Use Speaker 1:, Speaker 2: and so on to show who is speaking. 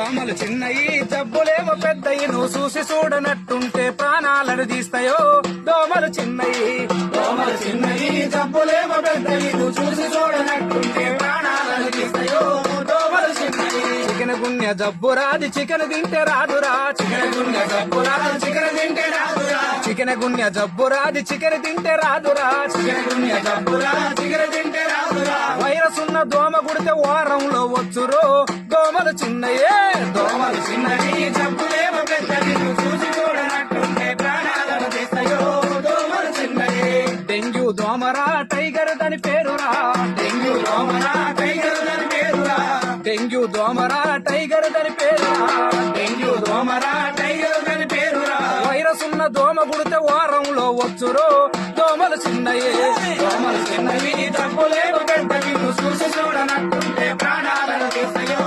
Speaker 1: దోమలు చిన్నయి జబ్బులేమో పెద్దయి నువ్వు చూసి చూడనట్టుంటే ప్రాణాలను తీస్తాయో దోమలు చిన్నయి జబ్బులేమో పెద్దయి నువ్వు చూసి చూడనట్టుంటే ప్రాణాలను తీస్తాయో దోమలు చిన్నయి చికెన్ గున్య జబ్బు రాది చికెన్ తింటే రాదురా చికెన్ గున్య జబ్బు రాదు చికెన్ తింటే రాదురా చికెన్ గున్య జబ్బు రాది చికెన్ తింటే రాదురా చికెన్ గున్య జబ్బు రాదు చికెన్ తింటే రాదురా వైరస్ ఉన్న దోమ గుడితే వారంలో వచ్చురో దోమలు చిన్నయే జబ్బులేమో పెద్దది చూసి చూడనట్టుంటే ప్రాణాలను తీస్తాయో దోమలు చిన్నయే డెంగ్యూ దోమరా టైగర్ దాని పేరురా డెంగ్యూ దోమరా టైగర్ దాని పేరురా డెంగ్యూ దోమరా టైగర్ దాని పేరురా డెంగ్యూ దోమరా టైగర్ దాని పేరురా వైరస్ ఉన్న దోమ గుడితే వారంలో వచ్చురో దోమలు చిన్నయే జబ్బులేమో పెద్దది చూసి చూడనట్టుంటే ప్రాణాలను తీస్తాయో